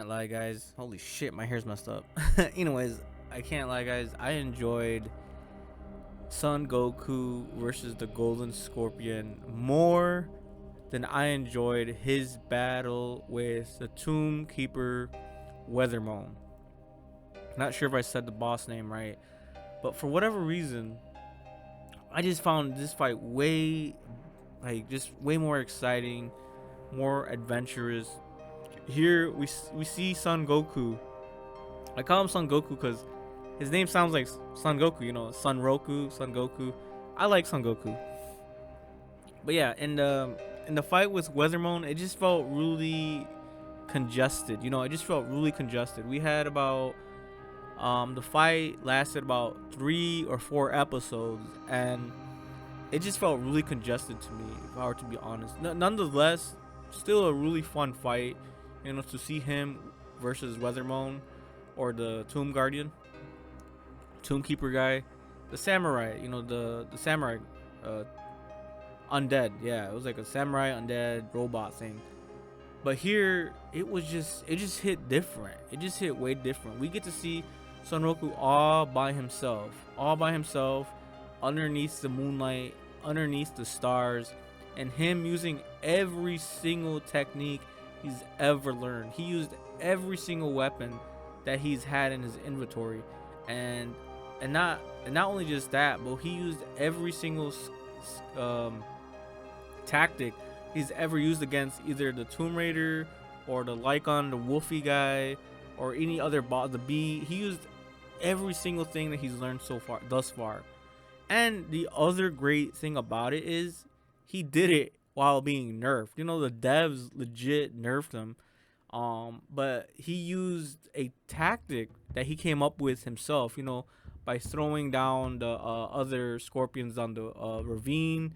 can't lie, guys. Holy shit, my hair's messed up. Anyways, I can't lie, guys. I enjoyed Son Goku versus the Golden Scorpion more than I enjoyed his battle with the Tomb Keeper Wethermon. Not sure if I said the boss name right, but for whatever reason, I just found this fight just way more exciting, more adventurous. Here we see Son Goku. I call him Son Goku because his name sounds like Son Goku. You know, Sunroku, Son Goku. I like Son Goku. But yeah, in the fight with Wethermon, it just felt really congested. You know, it just felt really congested. We had about the fight lasted about 3 or 4 episodes, and it just felt really congested to me, if I were to be honest. Nonetheless, still a really fun fight. You know, to see him versus Wethermon or the Tomb Guardian, Tomb Keeper guy, the samurai. You know, the samurai undead. Yeah, it was like a samurai undead robot thing. But here it just hit different. It just hit way different. We get to see Sunroku all by himself, underneath the moonlight, underneath the stars, and him using every single technique he's ever learned. He used every single weapon that he's had in his inventory, and not only just that, but he used every single tactic he's ever used against either the Tomb Raider or the Lycon, the Wolfie guy, or any other boss, the bee. He used every single thing that he's learned thus far. And the other great thing about it is he did it while being nerfed. You know, the devs legit nerfed him. But he used a tactic that he came up with himself, you know, by throwing down the other scorpions on the ravine,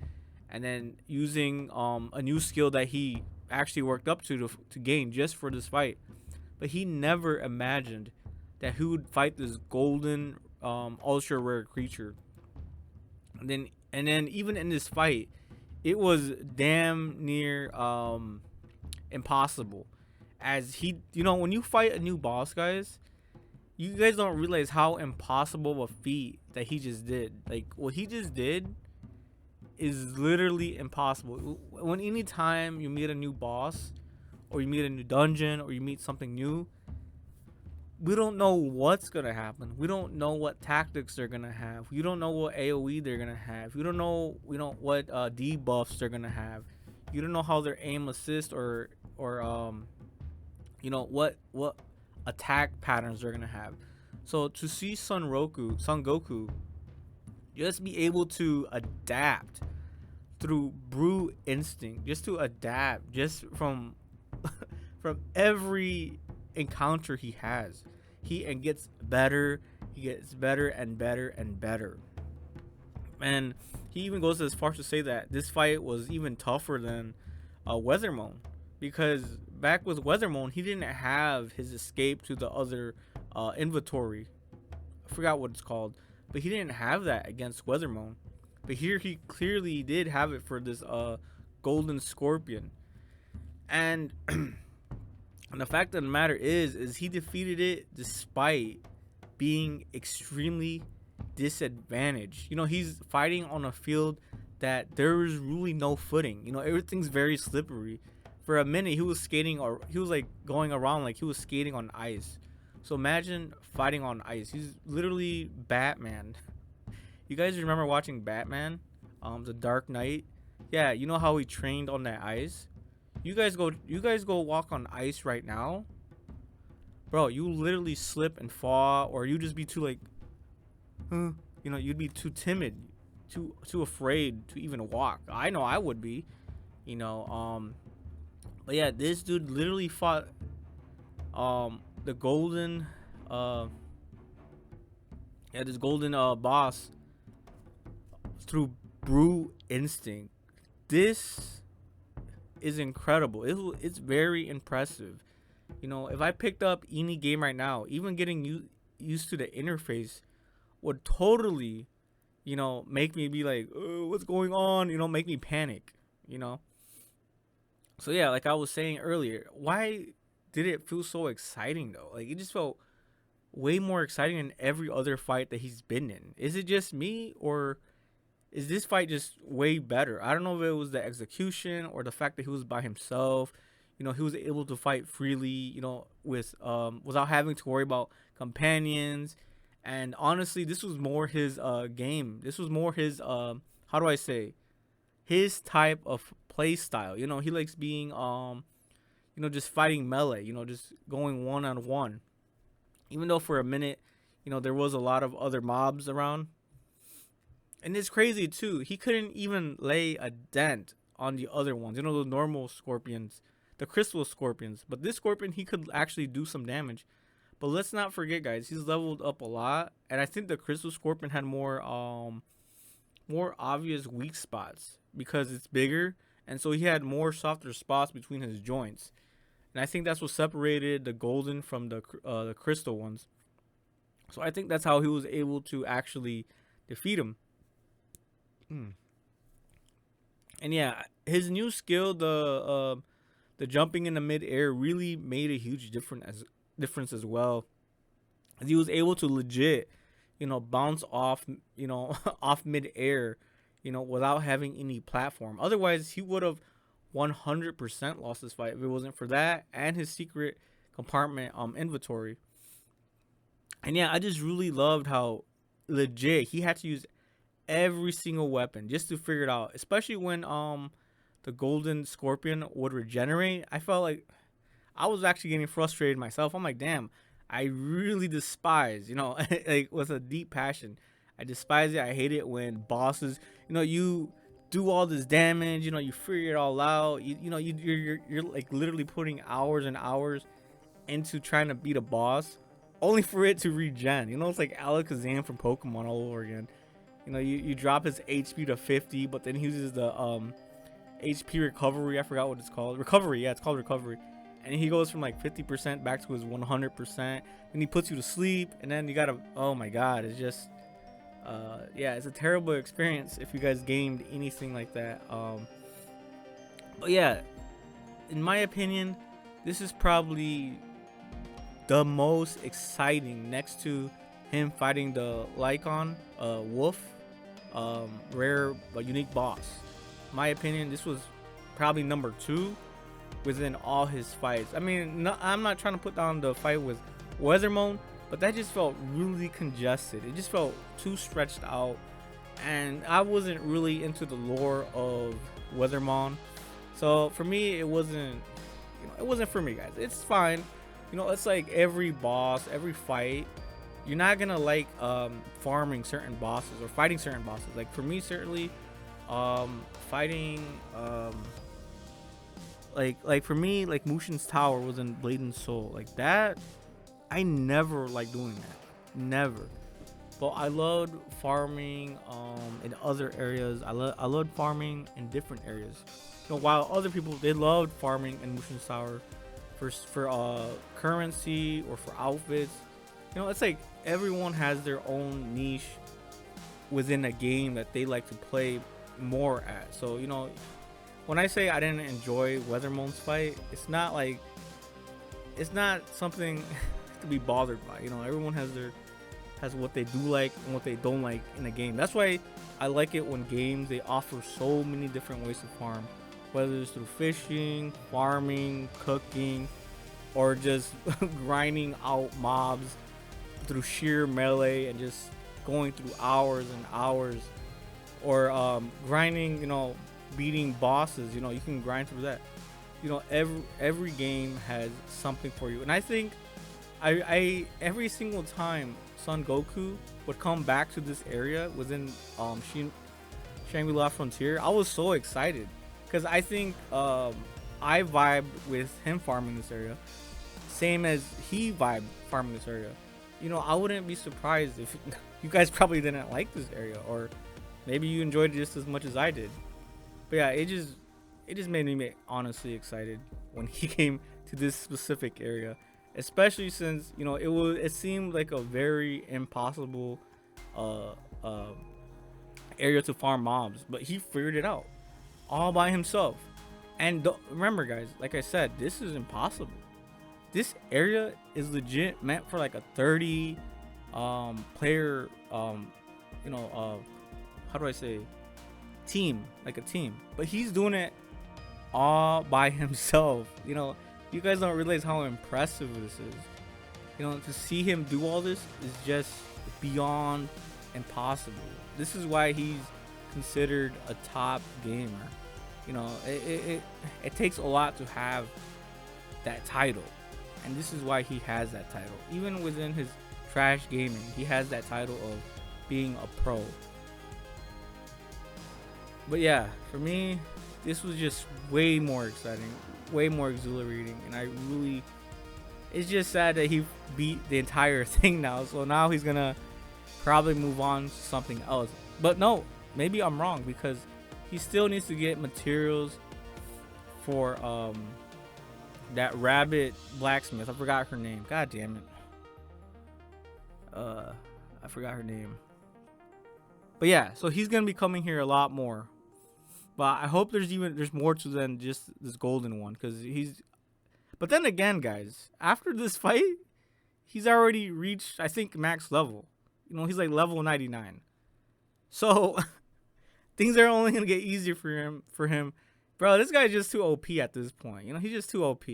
and then using a new skill that he actually worked up to gain just for this fight. But he never imagined that he would fight this golden ultra rare creature. And then even in this fight, it was damn near impossible. As he, you know, when you fight a new boss, guys, you guys don't realize how impossible a feat that he just did. Like, what he just did is literally impossible. When any time you meet a new boss, or you meet a new dungeon, or you meet something new, we don't know what's gonna happen. We don't know what tactics they're gonna have. We don't know what AOE they're gonna have. We don't know what debuffs they're gonna have. You don't know how their aim assist or what attack patterns they're gonna have. So to see Son Goku, just be able to adapt through brute instinct, just to adapt just from from every encounter he has. He gets better and better and better. And he even goes as far to say that this fight was even tougher than Wethermon, because back with Wethermon, he didn't have his escape to the other inventory. I forgot what it's called, but he didn't have that against Wethermon. But here he clearly did have it for this golden scorpion. And and the fact of the matter is he defeated it despite being extremely disadvantaged. You know, he's fighting on a field that there is really no footing. You know, everything's very slippery. For a minute, he was skating, or he was like going around like he was skating on ice. So imagine fighting on ice. He's literally Batman. You guys remember watching Batman, The Dark Knight? Yeah, you know how he trained on that ice. You guys go walk on ice right now, bro. You literally slip and fall, or you just be too like, you know, you'd be too timid, too afraid to even walk. I know I would be, you know. But yeah, this dude literally fought the golden this golden boss through brute instinct. This is incredible. It's very impressive. You know, if I picked up any game right now, even getting used to the interface would totally, you know, make me be like, what's going on? You know, make me panic, you know. So yeah, like I was saying earlier, why did it feel so exciting though. Like it just felt way more exciting than every other fight that he's been in. Is it just me, or is this fight just way better? I don't know if it was the execution or the fact that he was by himself. He was able to fight freely, with without having to worry about companions. And honestly, this was more his game. This was more his how do I say? His type of play style. He likes being just fighting melee, just going one on one. Even though for a minute, there was a lot of other mobs around. And it's crazy too. He couldn't even lay a dent on the other ones. The normal scorpions, the crystal scorpions. But this scorpion, he could actually do some damage. But let's not forget, guys, he's leveled up a lot, and I think the crystal scorpion had more obvious weak spots because it's bigger, and so he had more softer spots between his joints. And I think that's what separated the golden from the crystal ones. So I think that's how he was able to actually defeat him. And yeah, his new skill, the jumping in the midair, really made a huge difference as well. He was able to legit, bounce off, off midair, without having any platform. Otherwise, he would have 100% lost this fight if it wasn't for that and his secret compartment inventory. And yeah, I just really loved how legit he had to use every single weapon just to figure it out, especially when the golden scorpion would regenerate. I felt like I was actually getting frustrated myself. I'm like, damn, I really despise, like with a deep passion, I despise it. I hate it when bosses, you do all this damage, you figure it all out. You're like literally putting hours and hours into trying to beat a boss, only for it to regen. It's like Alakazam from Pokemon all over again. You drop his HP to 50, but then he uses the HP recovery. I forgot what it's called. Recovery, yeah, it's called recovery. And he goes from like 50% back to his 100%. And he puts you to sleep, and then you gotta. Oh my God, it's just. Yeah, it's a terrible experience if you guys gamed anything like that. But yeah, in my opinion, this is probably the most exciting, next to him fighting the Lycon wolf, rare but unique boss. In my opinion, this was probably number 2 within all his fights. I mean, no, I'm not trying to put down the fight with Wethermon, but that just felt really congested. It just felt too stretched out, and I wasn't really into the lore of Wethermon. So for me, it wasn't for me, guys. It's fine. It's like every boss, every fight, you're not gonna like farming certain bosses or fighting certain bosses. Like for me, certainly, fighting like for me, like Mushin's Tower was in Blade and Soul, like that. I never liked doing that, never. But I loved farming in other areas. I loved farming in different areas. While other people, they loved farming in Mushin's Tower for currency or for outfits. It's like everyone has their own niche within a game that they like to play more at. So when I say I didn't enjoy Wethermon's fight, it's not something to be bothered by. Everyone has what they do like and what they don't like in a game. That's why I like it when games, they offer so many different ways to farm, whether it's through fishing, farming, cooking, or just grinding out mobs through sheer melee and just going through hours and hours, or grinding, beating bosses. You can grind through that. Every game has something for you, and I think I every single time Son Goku would come back to this area within Shangri La Frontier, I was so excited because I think I vibed with him farming this area, same as he vibed farming this area. I wouldn't be surprised if you guys probably didn't like this area, or maybe you enjoyed it just as much as I did. But yeah, it just made me honestly excited when he came to this specific area, especially since it seemed like a very impossible area to farm mobs, but he figured it out all by himself. And remember, guys, like I said, this is impossible. this area is legit meant for like a 30 player how do I say, team, like a team. But he's doing it all by himself. You guys don't realize how impressive this is. To see him do all this is just beyond impossible. This is why he's considered a top gamer. It takes a lot to have that title, and this is why he has that title. Even within his trash gaming, he has that title of being a pro. But yeah, for me, this was just way more exciting, way more exhilarating, and it's just sad that he beat the entire thing now. So now he's gonna probably move on to something else. But no, maybe I'm wrong, because he still needs to get materials for that rabbit blacksmith. I forgot her name. God damn it. I forgot her name. But yeah, so he's gonna be coming here a lot more. But I hope there's more to than just this golden one, because But then again, guys, after this fight, he's already reached, I think, max level. He's like level 99. So things are only gonna get easier for him. Bro, this guy's just too OP at this point. He's just too OP.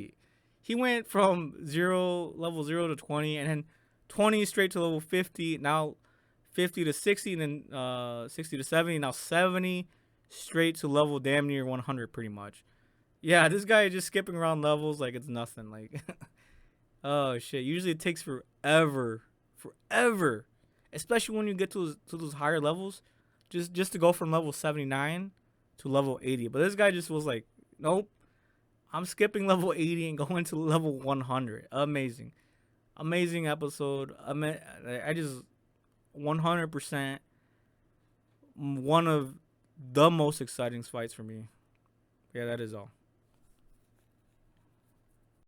He went from level 0 to 20, and then 20 straight to level 50. Now 50 to 60, and then 60 to 70. Now 70 straight to level damn near 100, pretty much. Yeah, this guy is just skipping around levels like it's nothing. Like, oh shit. Usually it takes forever, especially when you get to those higher levels, just to go from level 79 to level 80. But this guy just was like, nope, I'm skipping level 80 and going to level 100. Amazing episode. I just 100% one of the most exciting fights for me. Yeah, that is all.